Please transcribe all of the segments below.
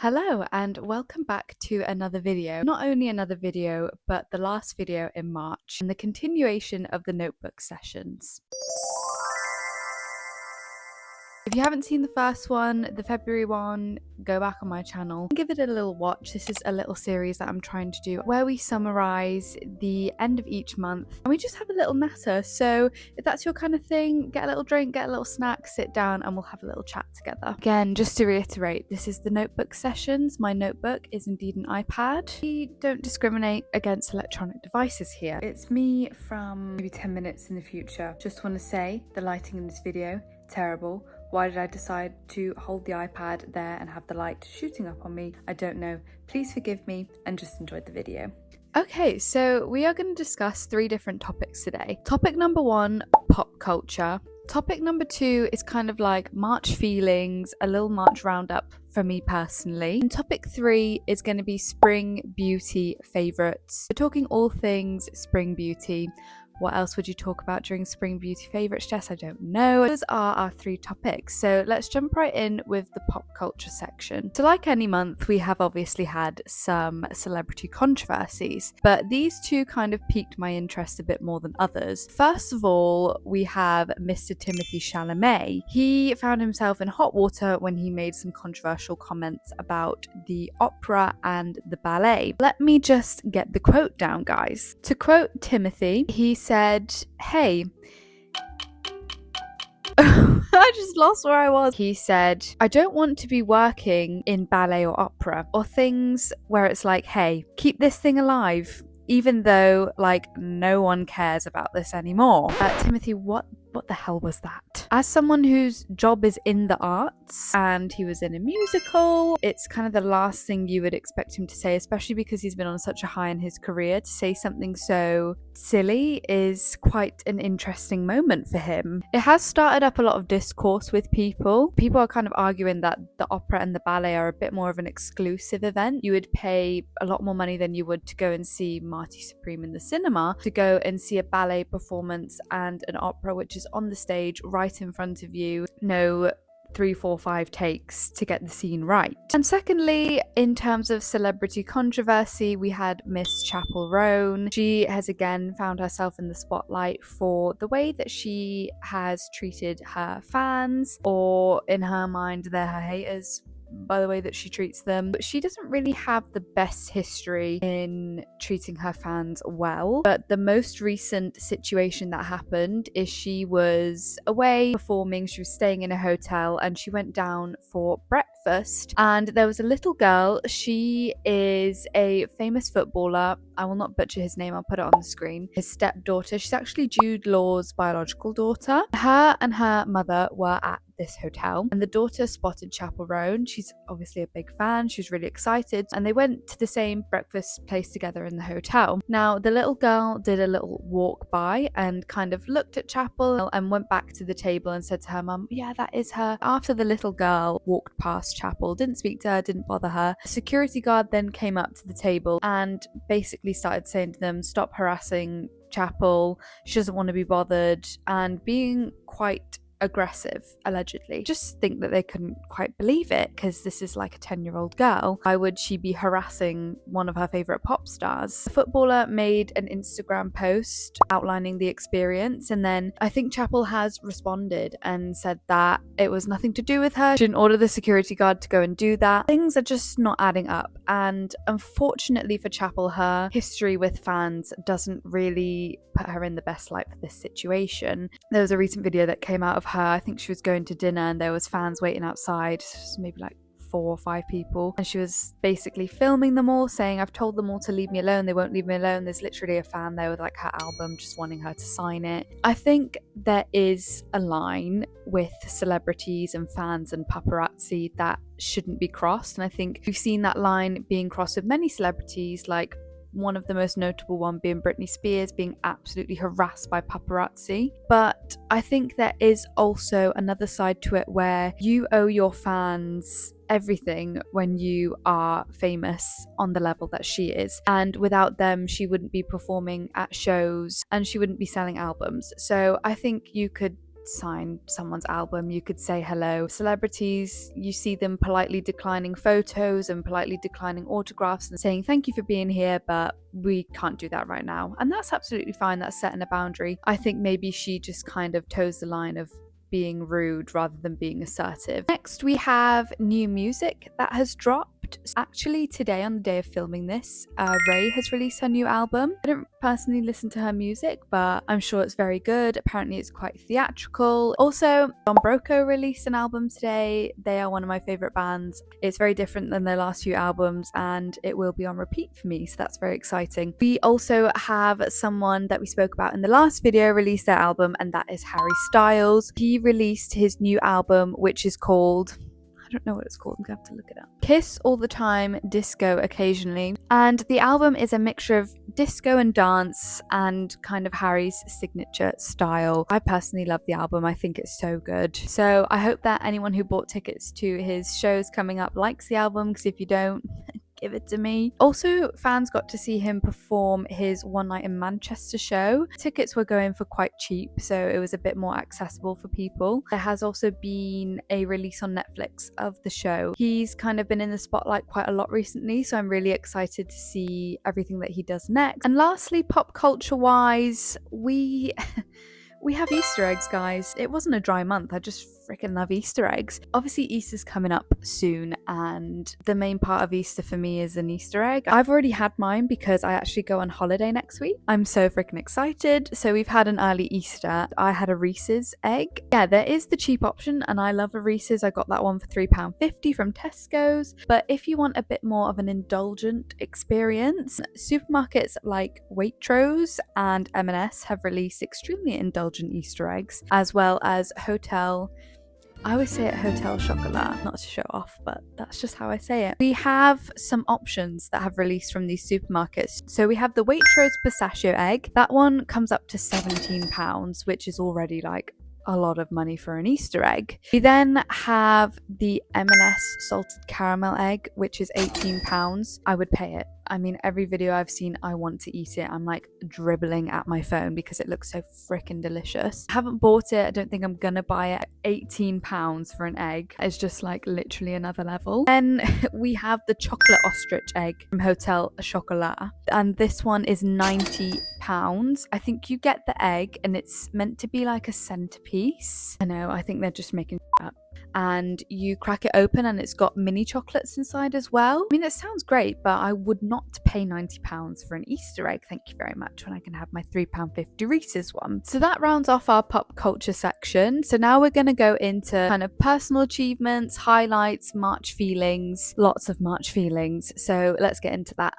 Hello and welcome back to another video. Not only another video, but the last video in March and the continuation of the notebook sessions. If you haven't seen the first one, the February one, go back on my channel and give it a little watch. This is a little series that I'm trying to do where we summarize the end of each month and we just have a little natter. So if that's your kind of thing, get a little drink, get a little snack, sit down and we'll have a little chat together. Again, just to reiterate, this is the notebook sessions. My notebook is indeed an iPad. We don't discriminate against electronic devices here. It's me from maybe 10 minutes in the future. Just want to say the lighting in this video, terrible. Why did I decide to hold the iPad there and have the light shooting up on me? I don't know. Please forgive me and just enjoy the video. Okay, so we are going to discuss 3 different topics today. Topic number 1, pop culture. Topic number 2 is kind of like March feelings, a little March roundup for me personally. And topic 3 is going to be spring beauty favourites. We're talking all things spring beauty. What else would you talk about during spring beauty favourites, Jess? I don't know. Those are our 3 topics. So let's jump right in with the pop culture section. So like any month, we have obviously had some celebrity controversies, but these 2 kind of piqued my interest a bit more than others. First of all, we have Mr. Timothée Chalamet. He found himself in hot water when he made some controversial comments about the opera and the ballet. Let me just get the quote down, guys. To quote Timothy, he said, hey, I just lost where I was. He said, I don't want to be working in ballet or opera or things where it's like, hey, keep this thing alive, even though like no one cares about this anymore. Timothy, what the hell was that? As someone whose job is in the arts and he was in a musical, it's kind of the last thing you would expect him to say, especially because he's been on such a high in his career. To say something so silly is quite an interesting moment for him. It has started up a lot of discourse with people. People are kind of arguing that the opera and the ballet are a bit more of an exclusive event. You would pay a lot more money than you would to go and see Marty Supreme in the cinema, to go and see a ballet performance and an opera which is on the stage right in front of you. No 3, 4, 5 takes to get the scene right. And secondly, in terms of celebrity controversy, we had Miss Chappell Roan. She has again found herself in the spotlight for the way that she has treated her fans, or in her mind, they're her haters, by the way that she treats them. But she doesn't really have the best history in treating her fans well. But the most recent situation that happened is she was away performing, she was staying in a hotel, and she went down for breakfast, and there was a little girl. She is a famous footballer. I will not butcher his name, I'll put it on the screen. His stepdaughter. She's actually Jude Law's biological daughter. Her and her mother were at this hotel, and the daughter spotted Chappell Roan. She's obviously a big fan, she was really excited, and they went to the same breakfast place together in the hotel. Now the little girl did a little walk by and kind of looked at Chappell and went back to the table and said to her mum, yeah, that is her. After the little girl walked past Chappell, didn't speak to her, didn't bother her, the security guard then came up to the table and basically started saying to them, stop harassing Chappell, she doesn't want to be bothered, and being quite aggressive, allegedly. Just think that they couldn't quite believe it, because this is like a 10-year-old girl. Why would she be harassing one of her favourite pop stars? The footballer made an Instagram post outlining the experience, and then I think Chappell has responded and said that it was nothing to do with her. She didn't order the security guard to go and do that. Things are just not adding up, and unfortunately for Chappell, her history with fans doesn't really put her in the best light for this situation. There was a recent video that came out of her. I think she was going to dinner and there was fans waiting outside, maybe like 4 or 5 people, and she was basically filming them all, saying, I've told them all to leave me alone, they won't leave me alone. There's literally a fan there with like her album, just wanting her to sign it. I think there is a line with celebrities and fans and paparazzi that shouldn't be crossed, and I think we've seen that line being crossed with many celebrities, like one of the most notable one being Britney Spears being absolutely harassed by paparazzi. But I think there is also another side to it where you owe your fans everything when you are famous on the level that she is, and without them she wouldn't be performing at shows and she wouldn't be selling albums. So I think you could sign someone's album, you could say hello. Celebrities, you see them politely declining photos and politely declining autographs and saying thank you for being here, but we can't do that right now. And that's absolutely fine. That's setting a boundary. I think maybe she just kind of toes the line of being rude rather than being assertive. Next, we have new music that has dropped. Actually, today, on the day of filming this, Ray has released her new album. I don't personally listen to her music, but I'm sure it's very good. Apparently, it's quite theatrical. Also, Don Broco released an album today. They are one of my favorite bands. It's very different than their last few albums, and it will be on repeat for me, so that's very exciting. We also have someone that we spoke about in the last video release their album, and that is Harry Styles. He released his new album, which is called, I don't know what it's called, I'm gonna have to look it up. Kiss All the Time, Disco Occasionally. And the album is a mixture of disco and dance and kind of Harry's signature style. I personally love the album. I think it's so good. So I hope that anyone who bought tickets to his shows coming up likes the album, because if you don't, give it to me. Also, fans got to see him perform his One Night in Manchester show. Tickets were going for quite cheap, so it was a bit more accessible for people. There has also been a release on Netflix of the show. He's kind of been in the spotlight quite a lot recently, so I'm really excited to see everything that he does next. And lastly, pop culture wise, we have Easter eggs, guys. It wasn't a dry month. I just freaking love Easter eggs. Obviously, Easter's coming up soon, and the main part of Easter for me is an Easter egg. I've already had mine because I actually go on holiday next week. I'm so freaking excited. So we've had an early Easter. I had a Reese's egg. Yeah, there is the cheap option, and I love a Reese's. I got that one for £3.50 from Tesco's. But if you want a bit more of an indulgent experience, supermarkets like Waitrose and M&S have released extremely indulgent Easter eggs, as well as I always say it Hotel Chocolat, not to show off, but that's just how I say it. We have some options that have released from these supermarkets. So we have the Waitrose pistachio egg. That one comes up to £17, which is already like a lot of money for an Easter egg. We then have the M&S salted caramel egg, which is £18. I would pay it. I mean, every video I've seen, I want to eat it. I'm like dribbling at my phone because it looks so freaking delicious. I haven't bought it. I don't think I'm gonna buy it. £18 for an egg is just like literally another level. Then we have the chocolate ostrich egg from Hotel Chocolat, and this one is £90. I think you get the egg and it's meant to be like a centerpiece. I know, I think they're just making up. And you crack it open and it's got mini chocolates inside as well. I mean, it sounds great, but I would not pay £90 for an Easter egg, thank you very much, when I can have my £3.50 Reese's one. So that rounds off our pop culture section. So now we're going to go into kind of personal achievements, highlights, March feelings, lots of March feelings. So let's get into that.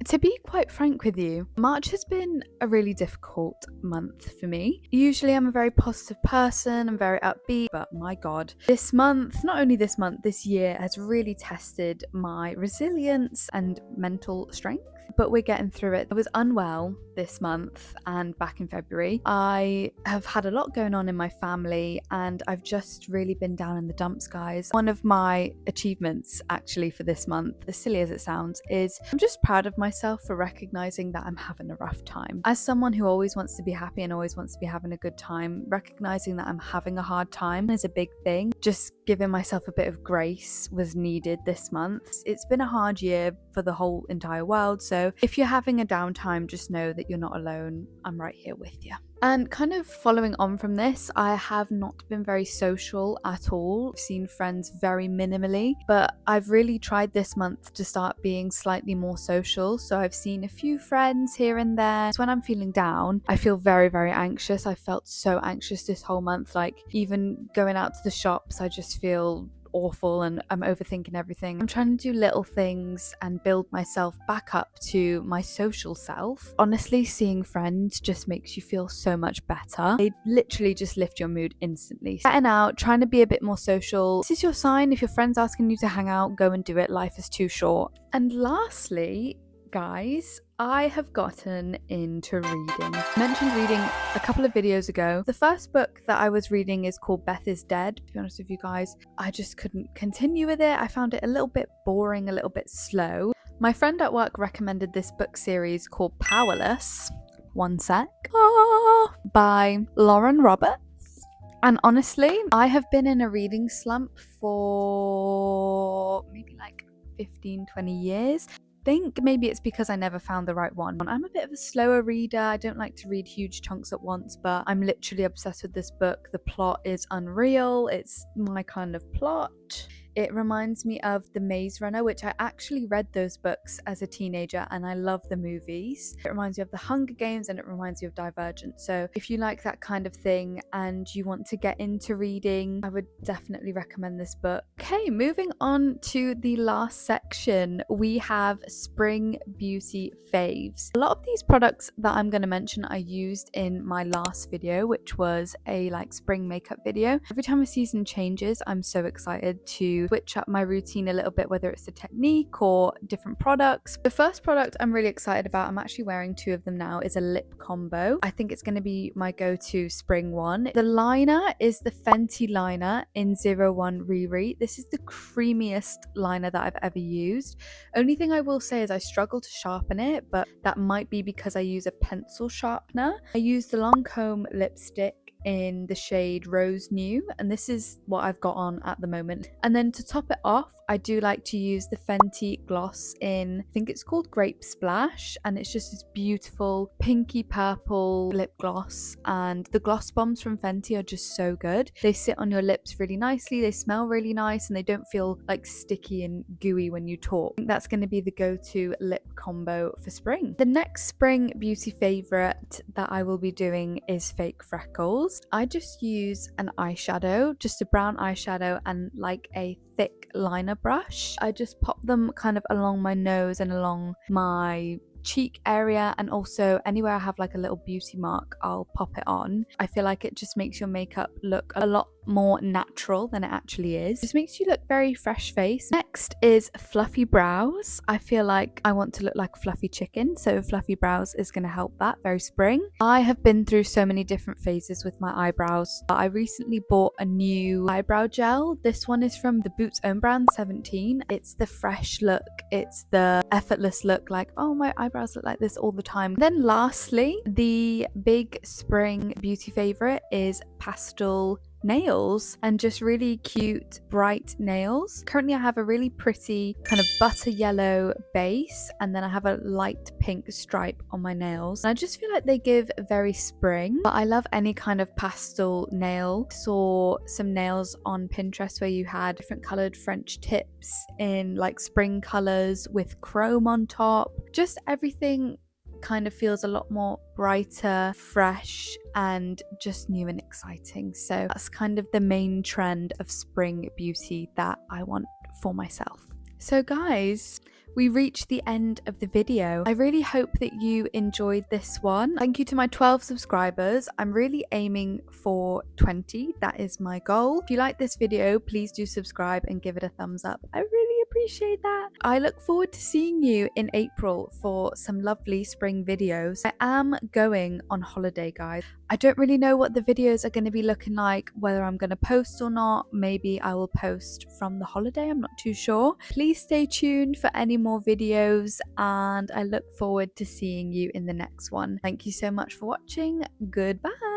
To be quite frank with you, March has been a really difficult month for me. Usually I'm a very positive person, I'm very upbeat, but my god, this month, not only this month, this year has really tested my resilience and mental strength. But we're getting through it. I was unwell this month and back in February. I have had a lot going on in my family and I've just really been down in the dumps, guys. One of my achievements actually for this month, as silly as it sounds, is I'm just proud of myself for recognizing that I'm having a rough time. As someone who always wants to be happy and always wants to be having a good time, recognizing that I'm having a hard time is a big thing. Just giving myself a bit of grace was needed this month. It's been a hard year for the whole entire world, so if you're having a downtime, just know that you're not alone. I'm right here with you. And kind of following on from this, I have not been very social at all. I've seen friends very minimally, but I've really tried this month to start being slightly more social. So I've seen a few friends here and there. So when I'm feeling down, I feel very, very anxious. I felt so anxious this whole month. Like even going out to the shops, I just feel awful and I'm overthinking everything. I'm trying to do little things and build myself back up to my social self. Honestly, seeing friends just makes you feel so much better. They literally just lift your mood instantly. Setting out, trying to be a bit more social. This is your sign. If your friend's asking you to hang out, go and do it. Life is too short. And lastly, guys, I have gotten into reading. I mentioned reading a couple of videos ago. The first book that I was reading is called Beth is Dead. To be honest with you guys, I just couldn't continue with it. I found it a little bit boring, a little bit slow. My friend at work recommended this book series called Powerless. one sec. By Lauren Roberts. And honestly, I have been in a reading slump for maybe like 15-20 years. Think maybe it's because I never found the right one. I'm a bit of a slower reader. I don't like to read huge chunks at once, but I'm literally obsessed with this book. The plot is unreal. It's my kind of plot. It reminds me of The Maze Runner, which I actually read those books as a teenager and I love the movies. It reminds me of The Hunger Games and it reminds me of Divergent. So if you like that kind of thing and you want to get into reading, I would definitely recommend this book. Okay, moving on to the last section, we have Spring Beauty Faves. A lot of these products that I'm going to mention I used in my last video, which was a spring makeup video. Every time a season changes, I'm so excited to switch up my routine a little bit, whether it's the technique or different products. The first product I'm really excited about, I'm actually wearing two of them now, is a lip combo. I think it's going to be my go-to spring one. The liner is the Fenty liner in 01 Riri. This is the creamiest liner that I've ever used. Only thing I will say is I struggle to sharpen it, but that might be because I use a pencil sharpener. I use the Lancome lipstick in the shade Rose New, and this is what I've got on at the moment. And then to top it off, I do like to use the Fenty gloss in, I think it's called Grape Splash, and it's just this beautiful pinky purple lip gloss. And the gloss bombs from Fenty are just so good. They sit on your lips really nicely, they smell really nice, and they don't feel like sticky and gooey when you talk. I think that's going to be the go-to lip combo for spring. The next spring beauty favorite that I will be doing is fake freckles. I just use an eyeshadow, just a brown eyeshadow and a thick liner brush. I just pop them kind of along my nose and along my cheek area, and also anywhere I have a little beauty mark, I'll pop it on. I feel like it just makes your makeup look a lot more natural than it actually is. It just makes you look very fresh faced. Next is fluffy brows. I feel like I want to look like a fluffy chicken, so fluffy brows is going to help that. Very spring. I have been through so many different phases with my eyebrows. I recently bought a new eyebrow gel. This one is from the Boots own brand 17. It's the fresh look, it's the effortless look, oh, my eyebrows look like this all the time. Then lastly, the big spring beauty favorite is pastel nails, and just really cute bright nails. Currently I have a really pretty kind of butter yellow base, and then I have a light pink stripe on my nails, and I just feel like they give very spring. But I love any kind of pastel nail. Saw some nails on Pinterest where you had different colored French tips in spring colors with chrome on top. Just everything kind of feels a lot more brighter, fresh, and just new and exciting. So that's kind of the main trend of spring beauty that I want for myself. So guys, we reached the end of the video. I really hope that you enjoyed this one. Thank you to my 12 subscribers. I'm really aiming for 20. That is my goal. If you like this video, please do subscribe and give it a thumbs up. I really appreciate that. I look forward to seeing you in April for some lovely spring videos. I am going on holiday, guys. I don't really know what the videos are going to be looking like, whether I'm going to post or not. Maybe I will post from the holiday, I'm not too sure. Please stay tuned for any more videos, and I look forward to seeing you in the next one. Thank you so much for watching. Goodbye.